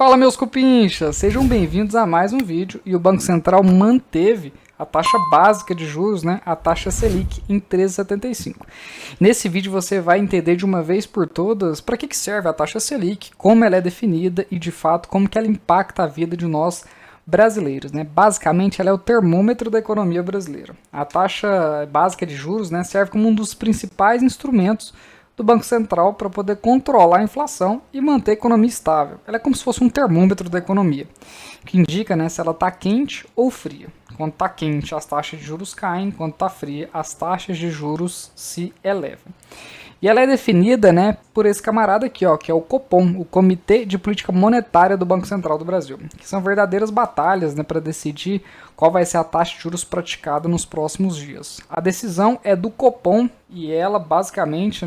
Fala, meus cupinchas, sejam bem-vindos a mais um vídeo. E o Banco Central manteve a taxa básica de juros, a taxa Selic, em 13,75. Nesse vídeo você vai entender de uma vez por todas para que serve a taxa Selic, como ela é definida e, de fato, como que ela impacta a vida de nós brasileiros. Basicamente, ela é o termômetro da economia brasileira. A taxa básica de juros serve como um dos principais instrumentos do Banco Central para poder controlar a inflação e manter a economia estável. Ela é como se fosse um termômetro da economia, que indica se ela está quente ou fria. Quando está quente, as taxas de juros caem, quando está fria, as taxas de juros se elevam. E ela é definida por esse camarada aqui, que é o Copom, o Comitê de Política Monetária do Banco Central do Brasil, que são verdadeiras batalhas para decidir qual vai ser a taxa de juros praticada nos próximos dias. A decisão é do Copom e ela basicamente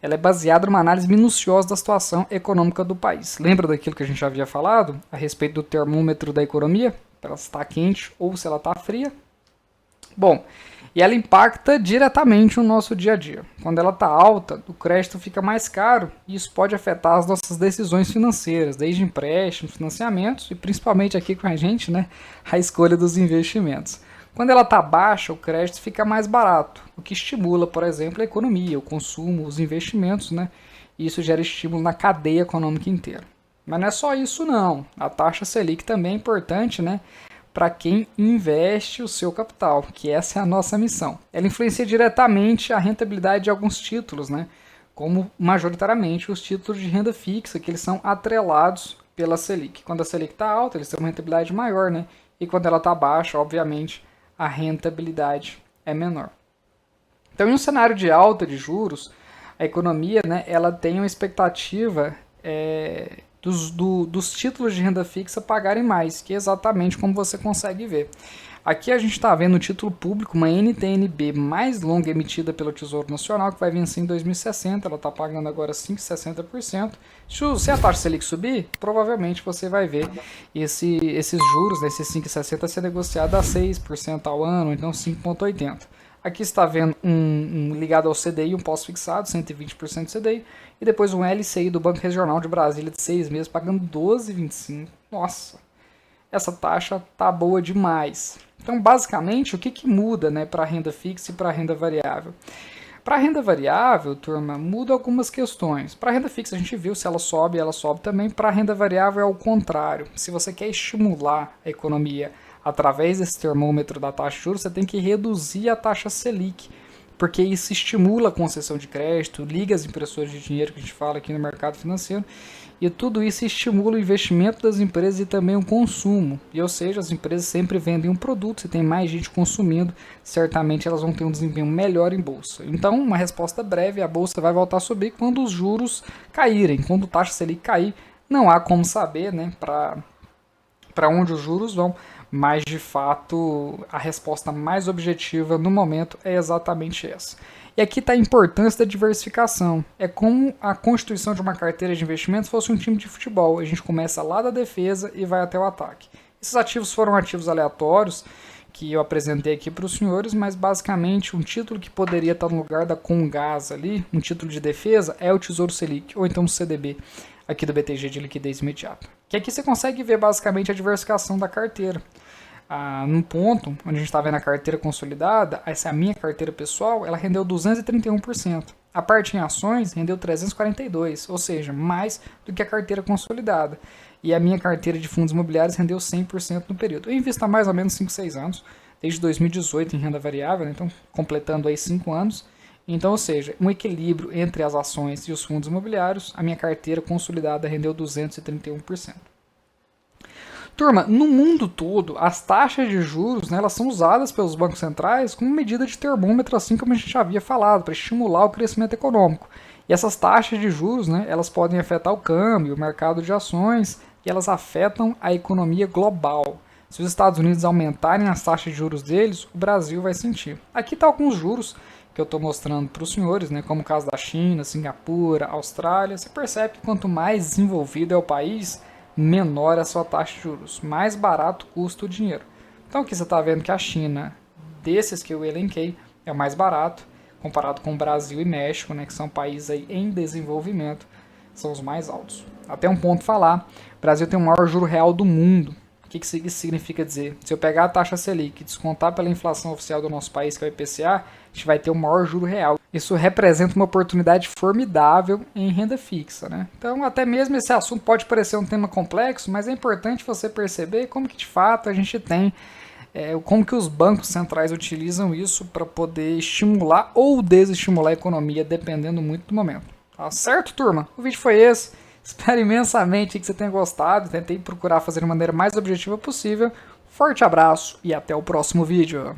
ela é baseada numa análise minuciosa da situação econômica do país. Lembra daquilo que a gente já havia falado a respeito do termômetro da economia? Ela está quente ou se ela está fria? Bom, e ela impacta diretamente o nosso dia a dia. Quando ela está alta, o crédito fica mais caro e isso pode afetar as nossas decisões financeiras, desde empréstimos, financiamentos e principalmente aqui com a gente, a escolha dos investimentos. Quando ela está baixa, o crédito fica mais barato, o que estimula, por exemplo, a economia, o consumo, os investimentos, e isso gera estímulo na cadeia econômica inteira. Mas não é só isso não, a taxa Selic também é importante, para quem investe o seu capital, que essa é a nossa missão. Ela influencia diretamente a rentabilidade de alguns títulos, como majoritariamente os títulos de renda fixa, que eles são atrelados pela Selic. Quando a Selic está alta, eles têm uma rentabilidade maior, e quando ela está baixa, obviamente, a rentabilidade é menor. Então, em um cenário de alta de juros, a economia ela tem uma expectativa dos títulos de renda fixa pagarem mais, que é exatamente como você consegue ver. Aqui a gente está vendo o título público, uma NTN-B mais longa emitida pelo Tesouro Nacional, que vai vencer em 2060, ela está pagando agora 5,60%. Se a taxa Selic subir, provavelmente você vai ver esses juros, esses 5,60 ser negociado a 6% ao ano, então 5,80%. Aqui está vendo um ligado ao CDI, um pós-fixado, 120% CDI, e depois um LCI do Banco Regional de Brasília de 6 meses, pagando 12,25%. Nossa, essa taxa tá boa demais. Então, basicamente, o que muda para a renda fixa e para a renda variável? Para a renda variável, turma, muda algumas questões. Para a renda fixa, a gente viu se ela sobe também. Para a renda variável é o contrário. Se você quer estimular a economia através desse termômetro da taxa de juros, você tem que reduzir a taxa Selic, porque isso estimula a concessão de crédito, liga as impressoras de dinheiro que a gente fala aqui no mercado financeiro, e tudo isso estimula o investimento das empresas e também o consumo. E, ou seja, as empresas sempre vendem um produto, se tem mais gente consumindo, certamente elas vão ter um desempenho melhor em bolsa. Então, uma resposta breve, a bolsa vai voltar a subir quando os juros caírem. Quando a taxa Selic cair, não há como saber para onde os juros vão, mas de fato a resposta mais objetiva no momento é exatamente essa. E aqui está a importância da diversificação. É como a constituição de uma carteira de investimentos fosse um time de futebol. A gente começa lá da defesa e vai até o ataque. Esses ativos foram ativos aleatórios que eu apresentei aqui para os senhores, mas basicamente um título que poderia estar no lugar da Comgás ali, um título de defesa, é o Tesouro Selic, ou então o CDB, aqui do BTG de liquidez imediata. Que aqui você consegue ver basicamente a diversificação da carteira. Num ponto onde a gente está vendo a carteira consolidada, essa é a minha carteira pessoal, ela rendeu 231%. A parte em ações rendeu 342%, ou seja, mais do que a carteira consolidada. E a minha carteira de fundos imobiliários rendeu 100% no período. Eu invisto há mais ou menos 5, 6 anos, desde 2018 em renda variável, então completando aí 5 anos. Então, ou seja, um equilíbrio entre as ações e os fundos imobiliários, a minha carteira consolidada rendeu 231%. Turma, no mundo todo, as taxas de juros elas são usadas pelos bancos centrais como medida de termômetro, assim como a gente já havia falado, para estimular o crescimento econômico. E essas taxas de juros elas podem afetar o câmbio, o mercado de ações, e elas afetam a economia global. Se os Estados Unidos aumentarem as taxas de juros deles, o Brasil vai sentir. Aqui está alguns juros que eu estou mostrando para os senhores, como o caso da China, Singapura, Austrália. Você percebe que quanto mais desenvolvido é o país, menor é a sua taxa de juros, mais barato custa o dinheiro. Então aqui você está vendo que a China, desses que eu elenquei, é o mais barato, comparado com o Brasil e México, que são países aí em desenvolvimento, são os mais altos. até um ponto falar, o Brasil tem o maior juro real do mundo. O que isso significa dizer? Se eu pegar a taxa Selic e descontar pela inflação oficial do nosso país, que é o IPCA, a gente vai ter o maior juro real. Isso representa uma oportunidade formidável em renda fixa, né? Então, até mesmo esse assunto pode parecer um tema complexo, mas é importante você perceber como que de fato a gente tem, como que os bancos centrais utilizam isso para poder estimular ou desestimular a economia, dependendo muito do momento. Tá certo, turma? O vídeo foi esse. Espero imensamente que você tenha gostado. Tentei procurar fazer de maneira mais objetiva possível. Forte abraço e até o próximo vídeo.